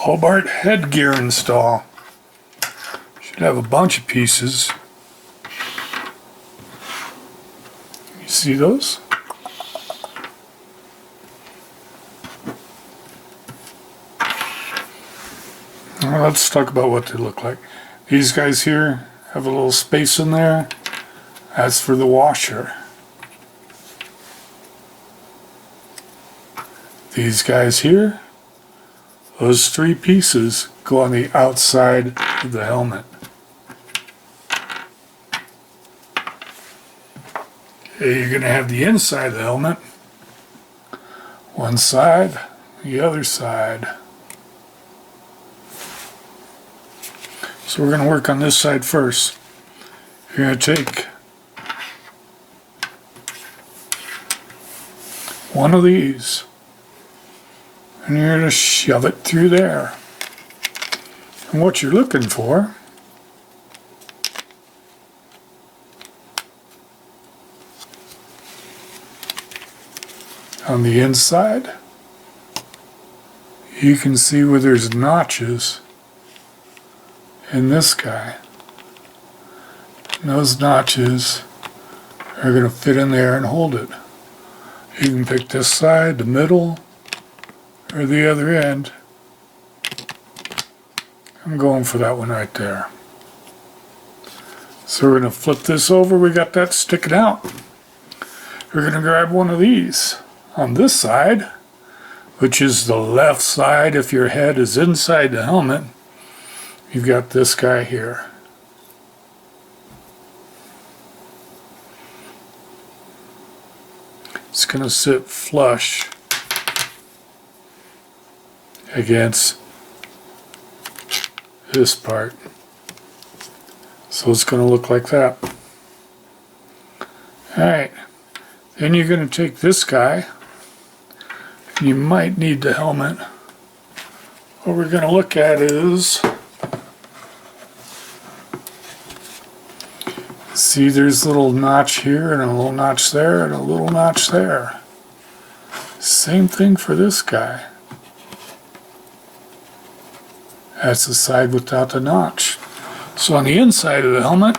Hobart Headgear install. Should have a bunch of pieces. You see those? Well, let's talk about what they look like. These guys here have a little space in there. That's for the washer. These guys here, those three pieces go on the outside of the helmet. Okay, you're going to have the inside of the helmet, one side, the other side. So we're going to work on this side first. You're going to take one of these and you're going to shove it through there. And what you're looking for on the inside, you can see where there's notches in this guy. And those notches are going to fit in there and hold it. You can pick this side, the middle, or the other end. I'm going for that one right there. So we're going to flip this over. We got that sticking out. We're going to grab one of these on this side, which is the left side if your head is inside the helmet. You've got this guy here. It's going to sit flush against this part. So it's going to look like that. Alright, then you're going to take this guy. You might need the helmet. What we're going to look at is, see, there's a little notch here and a little notch there and a little notch there. Same thing for this guy. That's the side without the notch. So on the inside of the helmet,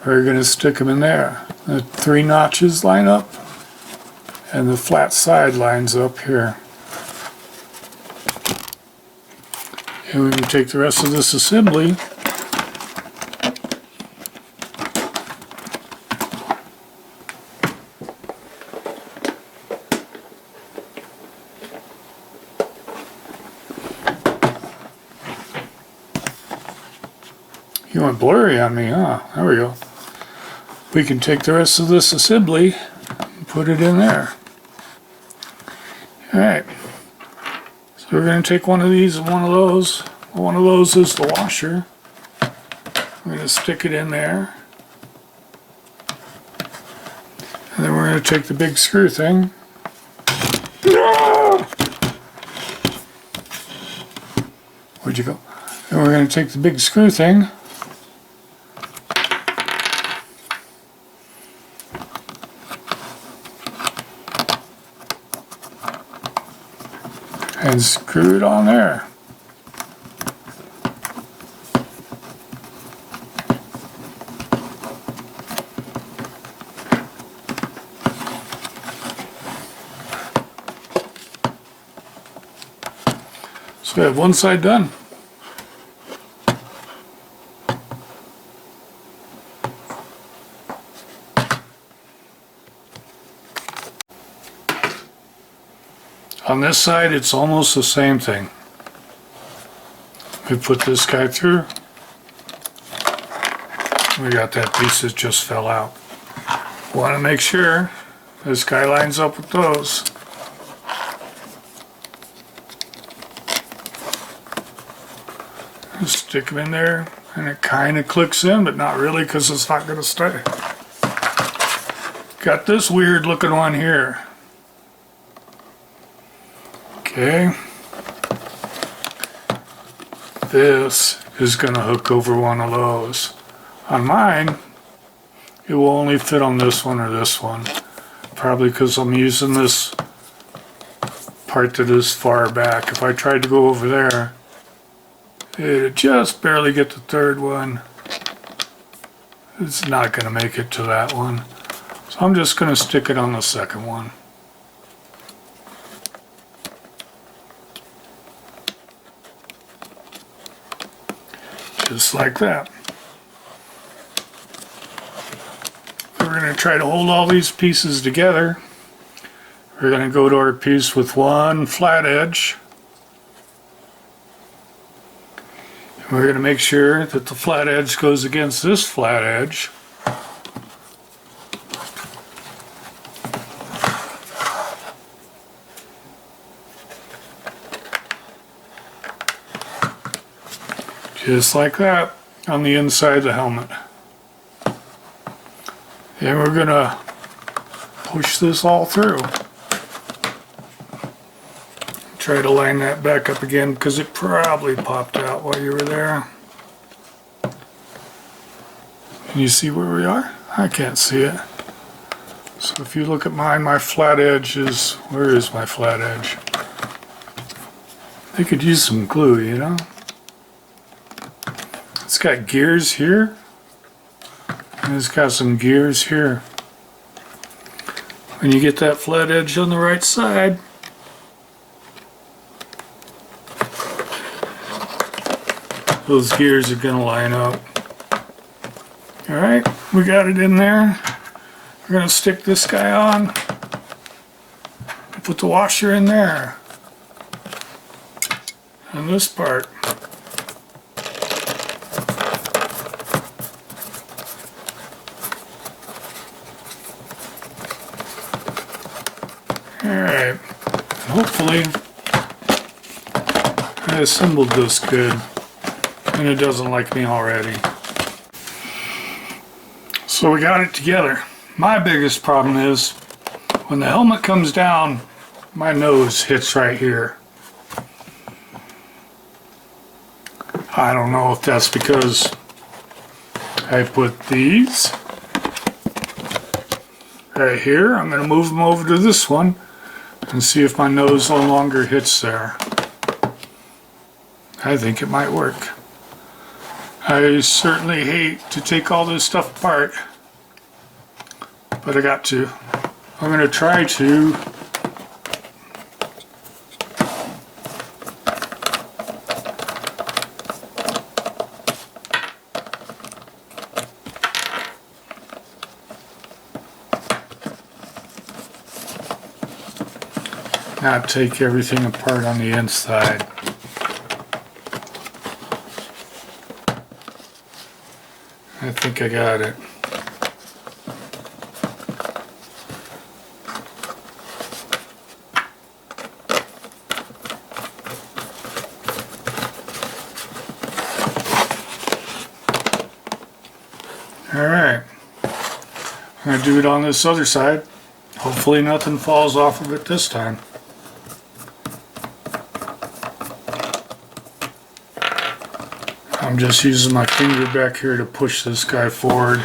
we're going to stick them in there. The three notches line up and the flat side lines up here. And we can take the rest of this assembly You went blurry on me, huh? There we go. We can take the rest of this assembly and put it in there. Alright. So we're going to take one of these and one of those. One of those is the washer. We're going to stick it in there. And then we're going to take the big screw thing. Where'd you go? And we're going to take the big screw thing. And screw it on there. So we have one side done. On this side, it's almost the same thing. We put this guy through. We got that piece that just fell out. Want to make sure this guy lines up with those. Just stick them in there, and it kind of clicks in, but not really because it's not going to stay. Got this weird looking one here. Okay, this is going to hook over one of those. On mine, it will only fit on this one or this one. Probably because I'm using this part that is far back. If I tried to go over there, it'd just barely get the third one. It's not going to make it to that one. So I'm just going to stick it on the second one. Just like that. We're going to try to hold all these pieces together. We're going to go to our piece with one flat edge. And we're going to make sure that the flat edge goes against this flat edge. Just like that on the inside of the helmet. And we're going to push this all through. Try to line that back up again because it probably popped out while you were there. Can you see where we are? I can't see it. So if you look at mine, my flat edge is... Where is my flat edge? They could use some glue, you know? It's got gears here, and it's got some gears here. When you get that flat edge on the right side, those gears are going to line up. Alright, we got it in there. We're going to stick this guy on. Put the washer in there. And this part. Alright, hopefully I assembled this good and it doesn't like me already. So we got it together. My biggest problem is when the helmet comes down, my nose hits right here. I don't know if that's because I put these right here. I'm going to move them over to this one and see if my nose no longer hits there. I think it might work. I certainly hate to take all this stuff apart, but I got to. I'm going to try to not take everything apart on the inside. I think I got it. Alright. I'm going to do it on this other side. Hopefully nothing falls off of it this time. I'm just using my finger back here to push this guy forward.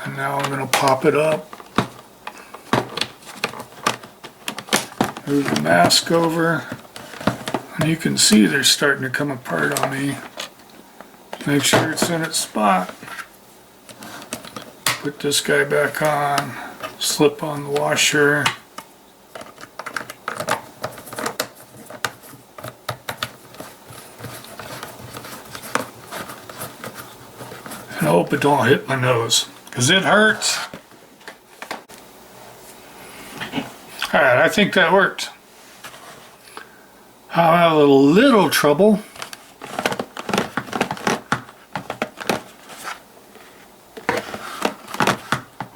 And now I'm going to pop it up. Move the mask over. And you can see they're starting to come apart on me. Make sure it's in its spot. Put this guy back on. Slip on the washer. And I hope it don't hit my nose, because it hurts. Alright, I think that worked. I have a little trouble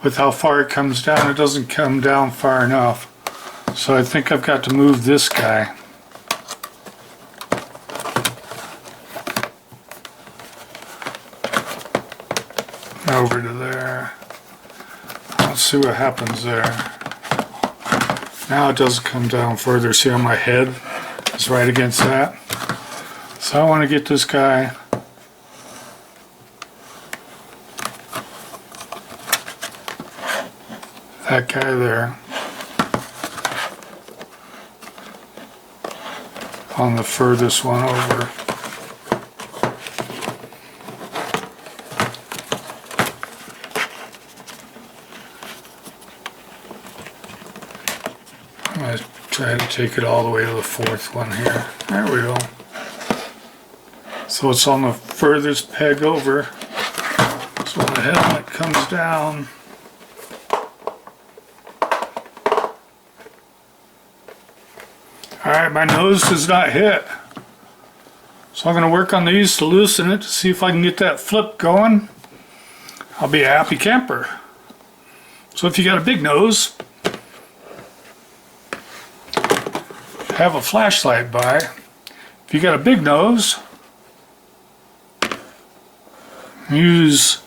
with how far it comes down. It doesn't come down far enough. So I think I've got to move this guy. Over to there. Let's see what happens there. Now it doesn't come down further. See how my head is right against that? So I want to get this guy that guy there. on the furthest one over. I'm going to try to take it all the way to the fourth one here. There we go. So it's on the furthest peg over. So when the helmet comes down, alright, my nose does not hit. So I'm going to work on these to loosen it to see if I can get that flip going. I'll be a happy camper. So if you got a big nose, have a flashlight by. If you got a big nose, use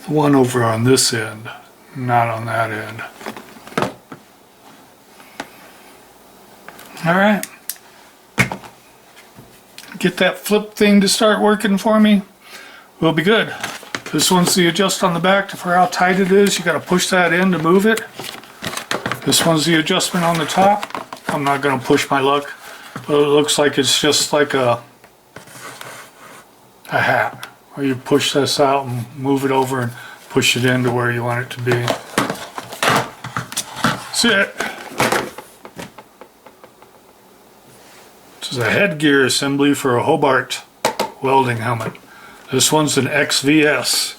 the one over on this end, not on that end. Alright. Get that flip thing to start working for me. We'll be good. This one's the adjust on the back for how tight it is. You got to push that in to move it. This one's the adjustment on the top. I'm not going to push my luck, but it looks like it's just like a hat, where you push this out and move it over and push it into where you want it to be. That's it. This is a headgear assembly for a Hobart welding helmet. This one's an XVS.